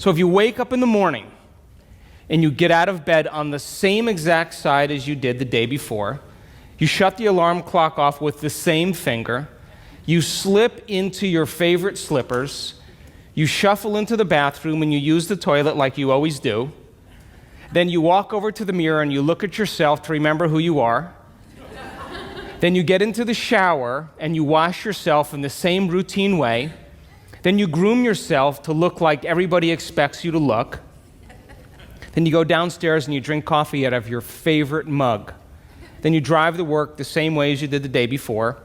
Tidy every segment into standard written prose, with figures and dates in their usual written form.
So if you wake up in the morning and you get out of bed on the same exact side as you did the day before, you shut the alarm clock off with the same finger, you slip into your favorite slippers, you shuffle into the bathroom and you use the toilet like you always do, then you walk over to the mirror and you look at yourself to remember who you are, then you get into the shower and you wash yourself in the same routine way, then you groom yourself to look like everybody expects you to look, then you go downstairs and you drink coffee out of your favorite mug. Then you drive to work the same way as you did the day before.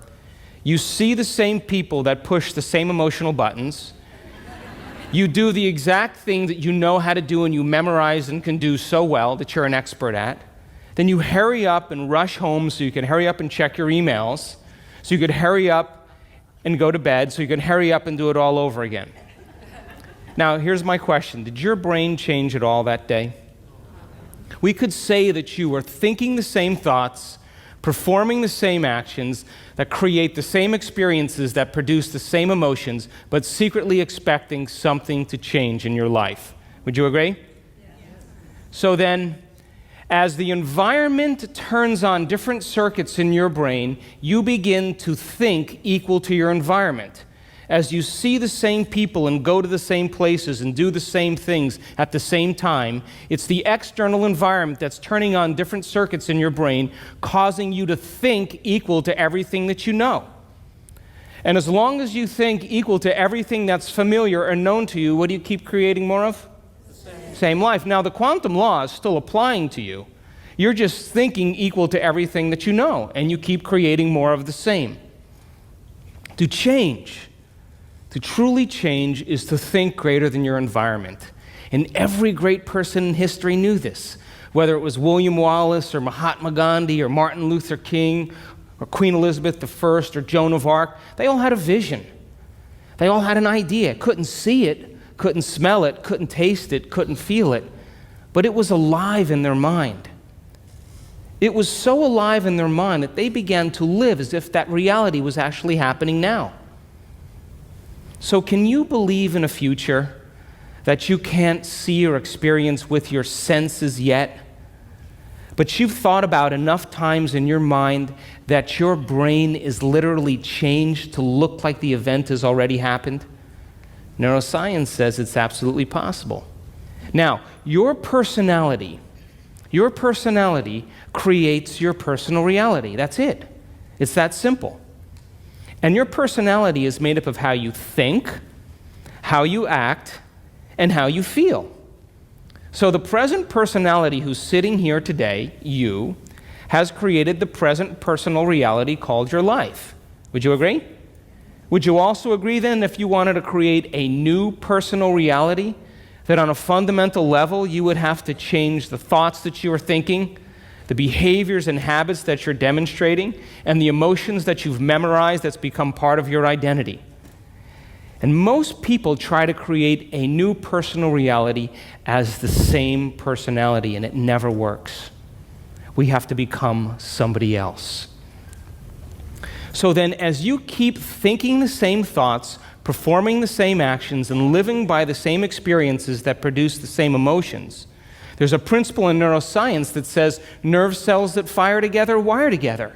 You see the same people that push the same emotional buttons. You do the exact thing that you know how to do and you memorize and can do so well that you're an expert at. Then you hurry up and rush home so you can hurry up and check your emails, so you could hurry up and go to bed, so you can hurry up and do it all over again. Now, here's my question. Did your brain change at all that day? We could say that you were thinking the same thoughts, performing the same actions, that create the same experiences, that produce the same emotions, but secretly expecting something to change in your life. Would you agree? Yes. So then, as the environment turns on different circuits in your brain, you begin to think equal to your environment. As you see the same people and go to the same places and do the same things at the same time, it's the external environment that's turning on different circuits in your brain, causing you to think equal to everything that you know. And as long as you think equal to everything that's familiar or known to you, what do you keep creating more of? Same life. Now, the quantum law is still applying to you. You're just thinking equal to everything that you know, and you keep creating more of the same. To change, to truly change, is to think greater than your environment. And every great person in history knew this, whether it was William Wallace or Mahatma Gandhi or Martin Luther King or Queen Elizabeth I or Joan of Arc. They all had a vision. They all had an idea. Couldn't see it, couldn't smell it, couldn't taste it, couldn't feel it, but it was alive in their mind. It was so alive in their mind that they began to live as if that reality was actually happening now. So can you believe in a future that you can't see or experience with your senses yet, but you've thought about enough times in your mind that your brain is literally changed to look like the event has already happened? Neuroscience says it's absolutely possible. Now, your personality creates your personal reality. That's it. It's that simple. And your personality is made up of how you think, how you act, and how you feel. So the present personality who's sitting here today, you, has created the present personal reality called your life. Would you agree? Would you also agree then, if you wanted to create a new personal reality, that on a fundamental level you would have to change the thoughts that you are thinking, the behaviors and habits that you're demonstrating, and the emotions that you've memorized that's become part of your identity? And most people try to create a new personal reality as the same personality, and it never works. We have to become somebody else. So then, as you keep thinking the same thoughts, performing the same actions, and living by the same experiences that produce the same emotions, there's a principle in neuroscience that says nerve cells that fire together wire together.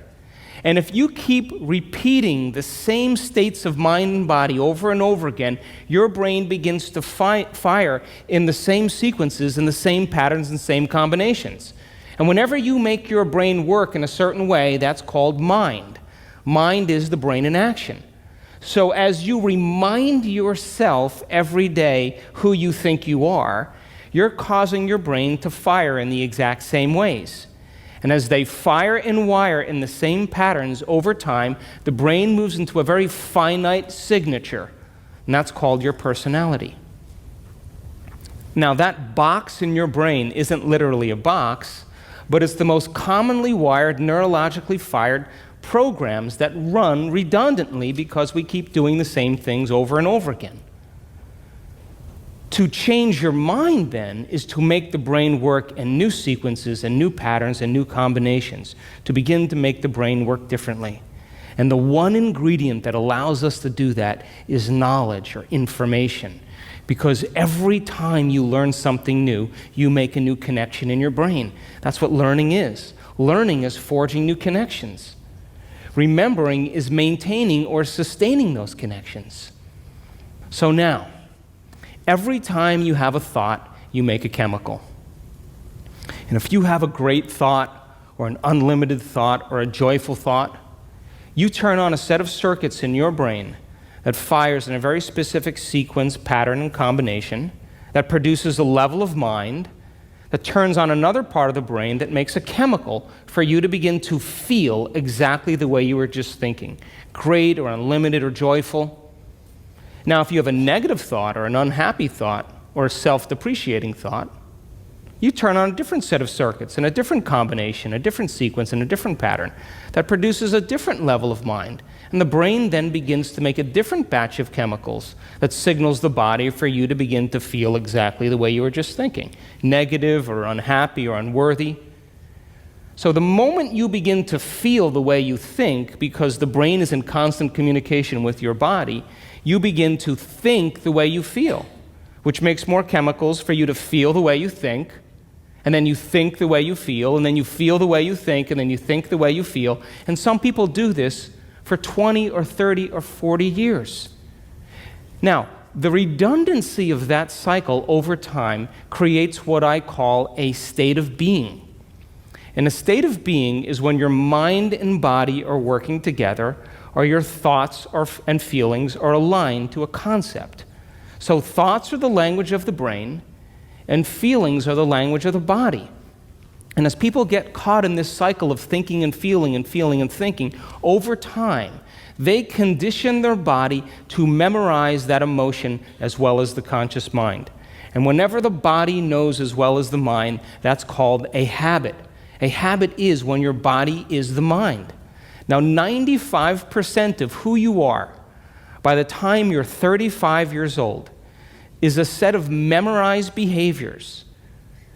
And if you keep repeating the same states of mind and body over and over again, your brain begins to fire in the same sequences, in the same patterns and same combinations. And whenever you make your brain work in a certain way, that's called mind. Mind is the brain in action. So as you remind yourself every day who you think you are, you're causing your brain to fire in the exact same ways. And as they fire and wire in the same patterns over time, the brain moves into a very finite signature, and that's called your personality. Now, that box in your brain isn't literally a box, but it's the most commonly wired, neurologically fired programs that run redundantly because we keep doing the same things over and over again. To change your mind, then, is to make the brain work in new sequences and new patterns and new combinations, to begin to make the brain work differently. And the one ingredient that allows us to do that is knowledge or information. Because every time you learn something new, you make a new connection in your brain. That's what learning is. Learning is forging new connections. Remembering is maintaining or sustaining those connections. So now, every time you have a thought, you make a chemical. And if you have a great thought, or an unlimited thought, or a joyful thought, you turn on a set of circuits in your brain that fires in a very specific sequence, pattern, and combination that produces a level of mind that turns on another part of the brain that makes a chemical for you to begin to feel exactly the way you were just thinking, great or unlimited or joyful. Now, if you have a negative thought or an unhappy thought or a self-depreciating thought, you turn on a different set of circuits and a different combination, a different sequence, and a different pattern that produces a different level of mind. And the brain then begins to make a different batch of chemicals that signals the body for you to begin to feel exactly the way you were just thinking, negative or unhappy or unworthy. So the moment you begin to feel the way you think, because the brain is in constant communication with your body, you begin to think the way you feel, which makes more chemicals for you to feel the way you think. And then you think the way you feel, and then you feel the way you think, and then you think the way you feel. And some people do this for 20 or 30 or 40 years. Now, the redundancy of that cycle over time creates what I call a state of being. And a state of being is when your mind and body are working together, or your thoughts and feelings are aligned to a concept. So thoughts are the language of the brain, and feelings are the language of the body. And as people get caught in this cycle of thinking and feeling and feeling and thinking, over time, they condition their body to memorize that emotion as well as the conscious mind. And whenever the body knows as well as the mind, that's called a habit. A habit is when your body is the mind. Now, 95% of who you are by the time you're 35 years old is a set of memorized behaviors,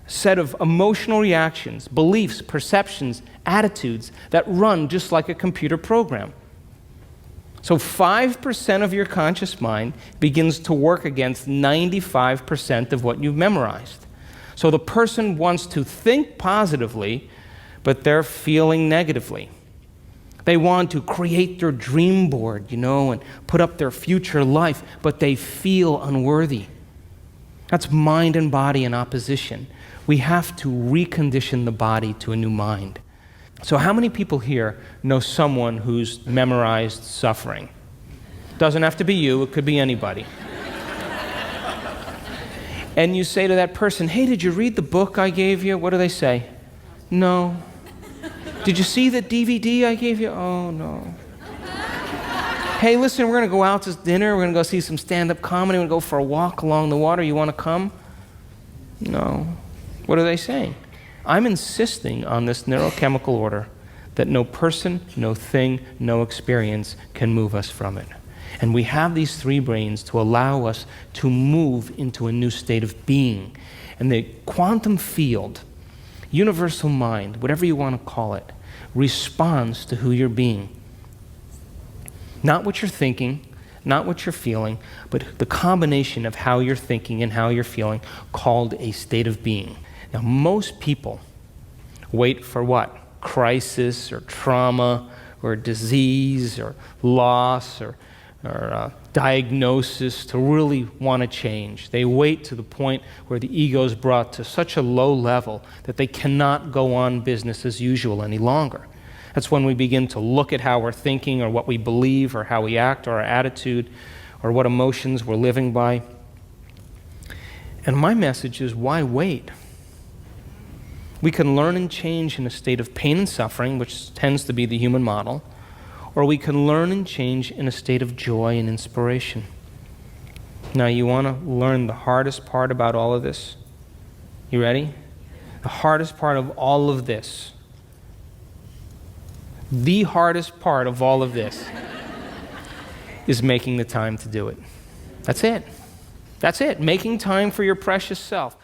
a set of emotional reactions, beliefs, perceptions, attitudes that run just like a computer program. So 5% of your conscious mind begins to work against 95% of what you've memorized. So the person wants to think positively, but they're feeling negatively. They want to create their dream board, and put up their future life, but they feel unworthy. That's mind and body in opposition. We have to recondition the body to a new mind. So how many people here know someone who's memorized suffering? Doesn't have to be you, it could be anybody. And you say to that person, hey, did you read the book I gave you? What do they say? No. Did you see the DVD I gave you? Oh, no. Hey, listen, we're going to go out to dinner. We're going to go see some stand-up comedy. We're going to go for a walk along the water. You want to come? No. What are they saying? I'm insisting on this neurochemical order that no person, no thing, no experience can move us from it. And we have these three brains to allow us to move into a new state of being. And the quantum field, universal mind, whatever you want to call it, responds to who you're being. Not what you're thinking, not what you're feeling, but the combination of how you're thinking and how you're feeling, called a state of being. Now, most people wait for what? Crisis or trauma or disease or loss or diagnosis to really want to change. They wait to the point where the ego is brought to such a low level that they cannot go on business as usual any longer. That's when we begin to look at how we're thinking or what we believe or how we act or our attitude or what emotions we're living by. And my message is, why wait? We can learn and change in a state of pain and suffering, which tends to be the human model, or we can learn and change in a state of joy and inspiration. Now, you want to learn the hardest part about all of this? You ready? The hardest part of all of this, the hardest part of all of this is making the time to do it. That's it. That's it. Making time for your precious self.